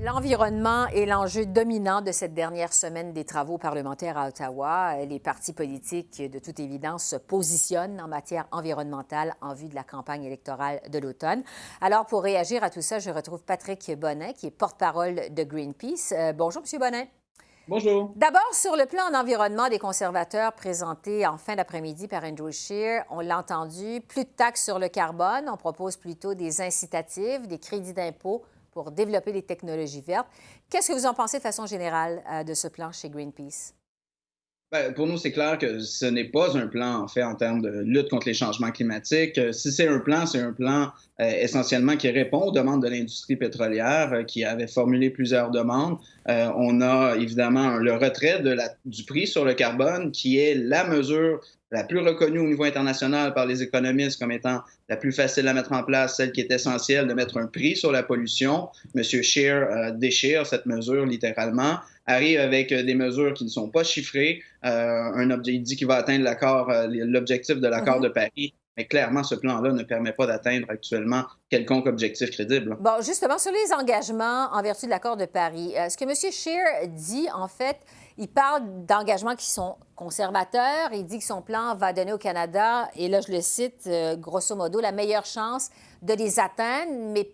L'environnement est l'enjeu dominant de cette dernière semaine des travaux parlementaires à Ottawa. Les partis politiques, de toute évidence, se positionnent en matière environnementale en vue de la campagne électorale de l'automne. Alors, pour réagir à tout ça, je retrouve Patrick Bonnin, qui est porte-parole de Greenpeace. Bonjour, M. Bonnin. Bonjour. D'abord, sur le plan d'environnement des conservateurs présenté en fin d'après-midi par Andrew Scheer, on l'a entendu, plus de taxes sur le carbone, on propose plutôt des incitatifs, des crédits d'impôt pour développer les technologies vertes. Qu'est-ce que vous en pensez de façon générale de ce plan chez Greenpeace? Ben, pour nous, c'est clair que ce n'est pas un plan, en fait, en termes de lutte contre les changements climatiques. Si c'est un plan essentiellement qui répond aux demandes de l'industrie pétrolière, qui avait formulé plusieurs demandes. On a évidemment le retrait du prix sur le carbone, qui est la mesure la plus reconnue au niveau international par les économistes comme étant la plus facile à mettre en place, celle qui est essentielle de mettre un prix sur la pollution. M. Scheer déchire cette mesure littéralement, arrive avec des mesures qui ne sont pas chiffrées. Il dit qu'il va atteindre l'objectif de l'accord de Paris, mais clairement, ce plan-là ne permet pas d'atteindre actuellement quelconque objectif crédible. Bon, justement, sur les engagements en vertu de l'accord de Paris, ce que M. Scheer dit, en fait, il parle d'engagements qui sont conservateurs. Il dit que son plan va donner au Canada, et là, je le cite, grosso modo, la meilleure chance de les atteindre, mais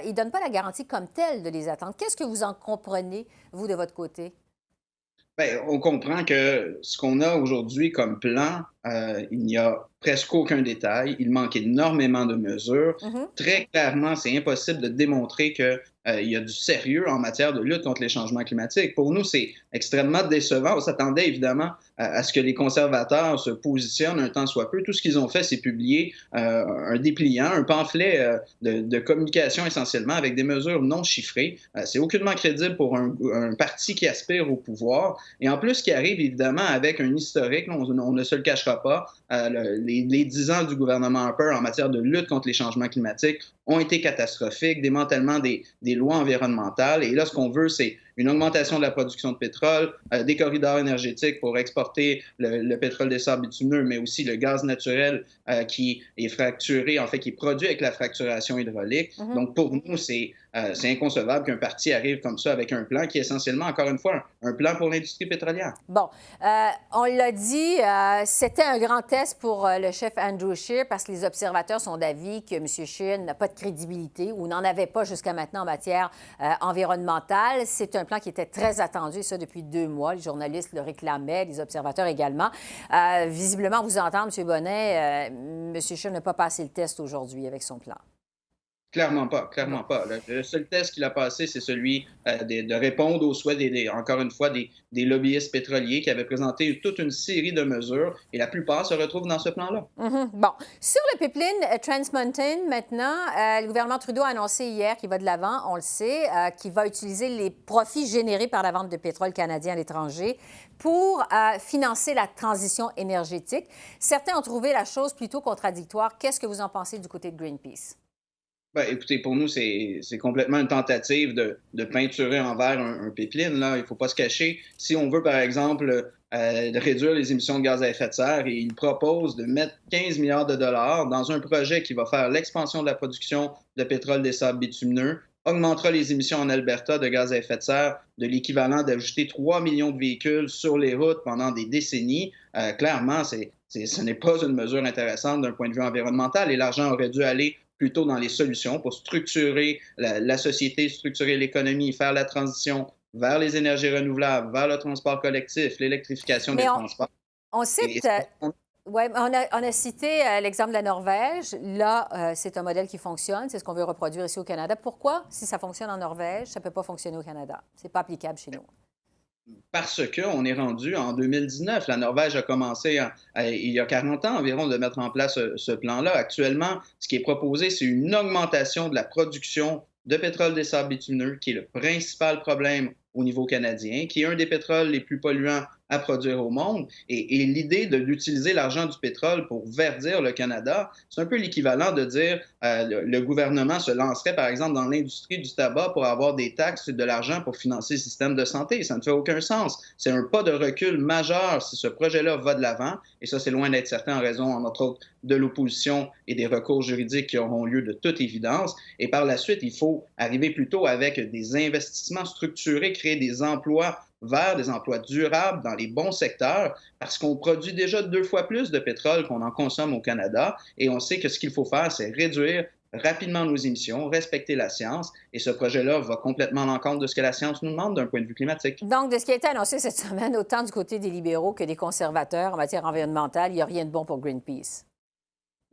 il ne donne pas la garantie comme telle de les atteindre. Qu'est-ce que vous en comprenez, vous, de votre côté? Bien, on comprend que ce qu'on a aujourd'hui comme plan, il n'y a presque aucun détail. Il manque énormément de mesures. Mhm. Très clairement, c'est impossible de démontrer qu'il y a du sérieux en matière de lutte contre les changements climatiques. Pour nous, c'est extrêmement décevant. On s'attendait évidemment à ce que les conservateurs se positionnent un tant soit peu. Tout ce qu'ils ont fait, c'est publier un dépliant, un pamphlet de communication essentiellement avec des mesures non chiffrées. C'est aucunement crédible pour un parti qui aspire au pouvoir. Et en plus, qui arrive évidemment avec un historique, on ne se le cachera pas, les 10 ans du gouvernement Harper en matière de lutte contre les changements climatiques ont été catastrophiques, démantèlement des lois environnementales. Et là, ce qu'on veut, c'est une augmentation de la production de pétrole, des corridors énergétiques pour exporter le pétrole des sables bitumineux, mais aussi le gaz naturel qui est fracturé, en fait, qui est produit avec la fracturation hydraulique. Mhm. Donc, pour nous, c'est inconcevable qu'un parti arrive comme ça avec un plan qui est essentiellement, encore une fois, un plan pour l'industrie pétrolière. Bon, on l'a dit, c'était un grand test pour le chef Andrew Scheer parce que les observateurs sont d'avis que M. Scheer n'a pas de crédibilité ou n'en avait pas jusqu'à maintenant en matière environnementale. C'est un plan qui était très attendu, et ça depuis 2 mois. Les journalistes le réclamaient, les observateurs également. Visiblement, vous entendez, M. Bonnet, M. Scheer n'a pas passé le test aujourd'hui avec son plan. Clairement pas, Bon. clairement pas. Le seul test qu'il a passé, c'est celui de répondre aux souhaits, encore une fois, des lobbyistes pétroliers qui avaient présenté toute une série de mesures et la plupart se retrouvent dans ce plan-là. Mhm. Bon. Sur le pipeline Trans Mountain, maintenant, le gouvernement Trudeau a annoncé hier qu'il va de l'avant, on le sait, qu'il va utiliser les profits générés par la vente de pétrole canadien à l'étranger pour financer la transition énergétique. Certains ont trouvé la chose plutôt contradictoire. Qu'est-ce que vous en pensez du côté de Greenpeace? Ben, écoutez, pour nous, c'est complètement une tentative de peinturer en vert un pipeline. Là. Il ne faut pas se cacher. Si on veut, par exemple, de réduire les émissions de gaz à effet de serre, et il propose de mettre 15 milliards de dollars dans un projet qui va faire l'expansion de la production de pétrole des sables bitumineux, augmentera les émissions en Alberta de gaz à effet de serre de l'équivalent d'ajouter 3 millions de véhicules sur les routes pendant des décennies. Clairement, ce n'est pas une mesure intéressante d'un point de vue environnemental et l'argent aurait dû aller plutôt dans les solutions pour structurer la société, structurer l'économie, faire la transition vers les énergies renouvelables, vers le transport collectif, l'électrification des Mais transports. on Et cite, ouais, on a cité l'exemple de la Norvège. Là, c'est un modèle qui fonctionne. C'est ce qu'on veut reproduire ici au Canada. Pourquoi, si ça fonctionne en Norvège, ça ne peut pas fonctionner au Canada? C'est pas applicable chez nous. parce qu'on est rendu en 2019. La Norvège a commencé il y a 40 ans environ de mettre en place ce plan-là. Actuellement, ce qui est proposé, c'est une augmentation de la production de pétrole des sables bitumineux, qui est le principal problème au niveau canadien, qui est un des pétroles les plus polluants à produire au monde. Et l'idée d'utiliser l'argent du pétrole pour verdir le Canada, c'est un peu l'équivalent de dire le gouvernement se lancerait, par exemple, dans l'industrie du tabac pour avoir des taxes et de l'argent pour financer le système de santé. Ça ne fait aucun sens. C'est un pas de recul majeur si ce projet-là va de l'avant. Et ça, c'est loin d'être certain en raison, entre autres, de l'opposition et des recours juridiques qui auront lieu de toute évidence. Et par la suite, il faut arriver plutôt avec des investissements structurés, créer des emplois vers des emplois durables dans les bons secteurs parce qu'on produit déjà 2 fois plus de pétrole qu'on en consomme au Canada et on sait que ce qu'il faut faire, c'est réduire rapidement nos émissions, respecter la science et ce projet-là va complètement à l'encontre de ce que la science nous demande d'un point de vue climatique. Donc, de ce qui a été annoncé cette semaine, autant du côté des libéraux que des conservateurs en matière environnementale, il n'y a rien de bon pour Greenpeace.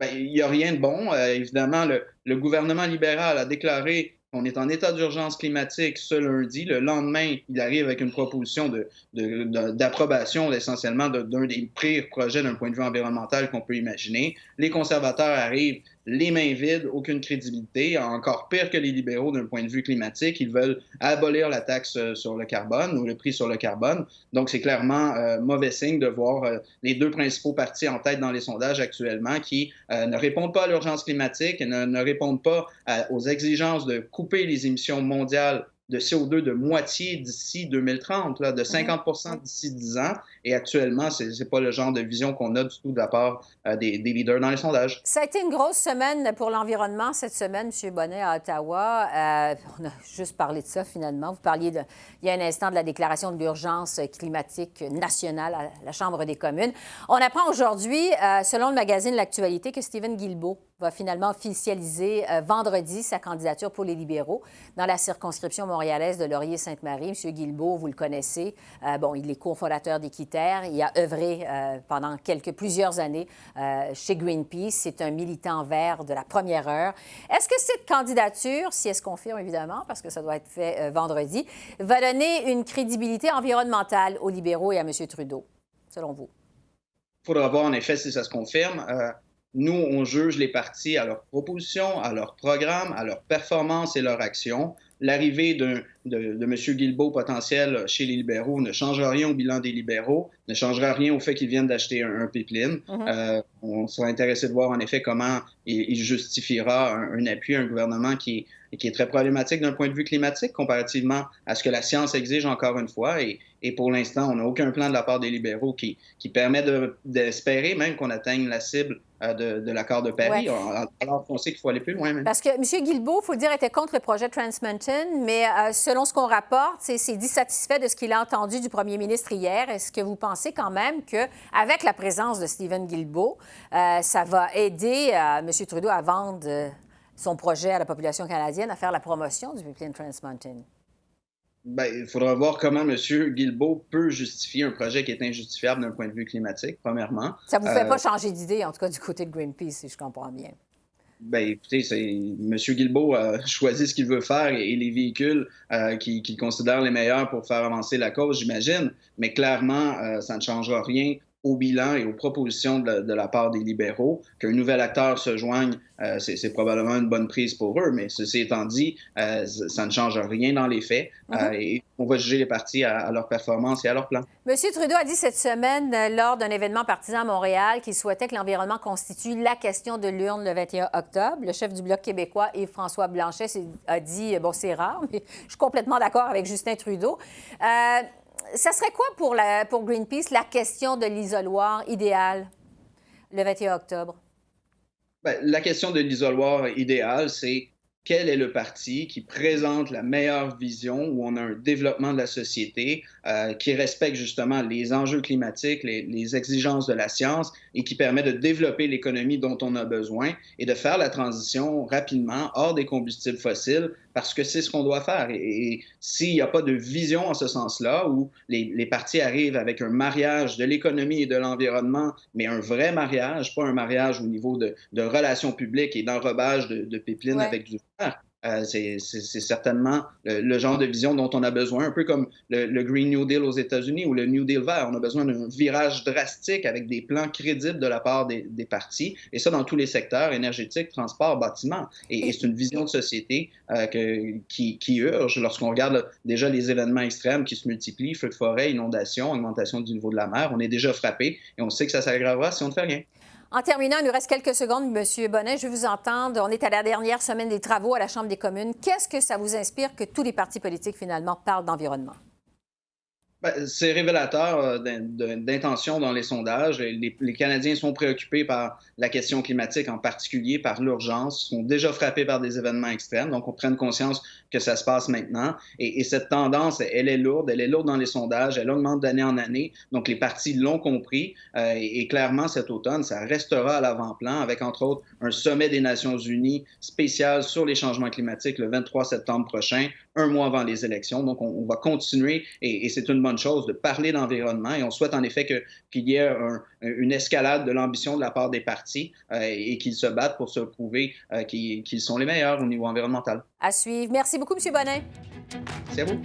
Bien, il n'y a rien de bon. Évidemment, le gouvernement libéral a déclaré qu'on est en état d'urgence climatique ce lundi. Le lendemain, il arrive avec une proposition d'approbation essentiellement d'un des pires projets d'un point de vue environnemental qu'on peut imaginer. Les conservateurs arrivent les mains vides, aucune crédibilité, encore pire que les libéraux d'un point de vue climatique. Ils veulent abolir la taxe sur le carbone ou le prix sur le carbone. Donc, c'est clairement mauvais signe de voir les deux principaux partis en tête dans les sondages actuellement qui ne répondent pas à l'urgence climatique et ne répondent pas aux exigences de couper les émissions mondiales de CO2 de moitié d'ici 2030, là, de 50 d'ici 10 ans. Et actuellement, ce n'est pas le genre de vision qu'on a du tout de la part des leaders dans les sondages. Ça a été une grosse semaine pour l'environnement cette semaine, M. Bonnet, à Ottawa. On a juste parlé de ça, finalement. Vous parliez, il y a un instant, de la déclaration de l'urgence climatique nationale à la Chambre des communes. On apprend aujourd'hui, selon le magazine L'Actualité, que Stephen Guilbeault va finalement officialiser vendredi sa candidature pour les libéraux dans la circonscription montréalaise de Laurier-Sainte-Marie. M. Guilbeault, vous le connaissez. Il est cofondateur d'Équiterre. Il a œuvré pendant plusieurs années chez Greenpeace. C'est un militant vert de la première heure. Est-ce que cette candidature, si elle se confirme évidemment, parce que ça doit être fait vendredi, va donner une crédibilité environnementale aux libéraux et à M. Trudeau, selon vous? Il faudra voir en effet si ça se confirme. Nous, on juge les partis à leurs propositions, à leur programme, à leur performance et leur action. L'arrivée de M. Guilbeault potentiel chez les libéraux ne changera rien au bilan des libéraux, ne changera rien au fait qu'ils viennent d'acheter un pipeline. On sera intéressé de voir en effet comment il justifiera un appui à un gouvernement qui est très problématique d'un point de vue climatique comparativement à ce que la science exige encore une fois. Et pour l'instant, on n'a aucun plan de la part des libéraux qui permet d'espérer même qu'on atteigne la cible de l'accord de Paris, alors qu'on sait qu'il faut aller plus loin. Même. Parce que M. Guilbeault, il faut le dire, était contre le projet Trans Mountain, mais selon ce qu'on rapporte, c'est dissatisfait de ce qu'il a entendu du premier ministre hier. Est-ce que vous pensez quand même qu'avec la présence de Stephen Guilbeault, ça va aider M. Trudeau à vendre son projet à la population canadienne, à faire la promotion du pipeline Trans Mountain? Bien, il faudra voir comment M. Guilbeault peut justifier un projet qui est injustifiable d'un point de vue climatique, premièrement. Ça ne vous fait pas changer d'idée, en tout cas du côté de Greenpeace, si je comprends bien. Bien, écoutez, M. Guilbeault a choisi ce qu'il veut faire et les véhicules qu'il considère les meilleurs pour faire avancer la cause, j'imagine. Mais clairement, ça ne changera rien au bilan et aux propositions de la part des libéraux. Qu'un nouvel acteur se joigne, c'est probablement une bonne prise pour eux, mais ceci étant dit, ça ne change rien dans les faits. Et on va juger les partis à leur performance et à leur plan. M. Trudeau a dit cette semaine, lors d'un événement partisan à Montréal, qu'il souhaitait que l'environnement constitue la question de l'urne le 21 octobre. Le chef du Bloc québécois, Yves-François Blanchet, a dit, bon, c'est rare, mais je suis complètement d'accord avec Justin Trudeau. Ça serait quoi pour Greenpeace la question de l'isoloir idéal le 21 octobre? Bien, la question de l'isoloir idéal, c'est quel est le parti qui présente la meilleure vision où on a un développement de la société qui respecte justement les enjeux climatiques, les exigences de la science et qui permet de développer l'économie dont on a besoin et de faire la transition rapidement hors des combustibles fossiles parce que c'est ce qu'on doit faire. Et s'il n'y a pas de vision en ce sens-là, où les partis arrivent avec un mariage de l'économie et de l'environnement, mais un vrai mariage, pas un mariage au niveau de relations publiques et d'enrobage de pipelines avec du fer, C'est certainement le genre de vision dont on a besoin, un peu comme le Green New Deal aux États-Unis ou le New Deal vert. On a besoin d'un virage drastique avec des plans crédibles de la part des partis, et ça dans tous les secteurs, énergétique, transport, bâtiment. Et c'est une vision de société qui urge lorsqu'on regarde déjà les événements extrêmes qui se multiplient, feux de forêt, inondations, augmentation du niveau de la mer. On est déjà frappé et on sait que ça s'aggravera si on ne fait rien. En terminant, il nous reste quelques secondes, M. Bonnet. Je veux vous entendre. On est à la dernière semaine des travaux à la Chambre des communes. Qu'est-ce que ça vous inspire que tous les partis politiques, finalement, parlent d'environnement? Ben, c'est révélateur d'intention dans les sondages. Les Canadiens sont préoccupés par la question climatique, en particulier par l'urgence, sont déjà frappés par des événements extrêmes, donc on prenne conscience que ça se passe maintenant. Et cette tendance, elle est lourde dans les sondages, elle augmente d'année en année, donc les partis l'ont compris, et clairement cet automne, ça restera à l'avant-plan, avec entre autres un sommet des Nations Unies spécial sur les changements climatiques le 23 septembre prochain, un mois avant les élections. Donc on va continuer, et c'est une bonne chose de parler d'environnement, et on souhaite en effet qu'il y ait une escalade de l'ambition de la part des partis, et qu'ils se battent pour se prouver qu'ils sont les meilleurs au niveau environnemental. À suivre. Merci beaucoup, M. Bonnet. C'est à vous.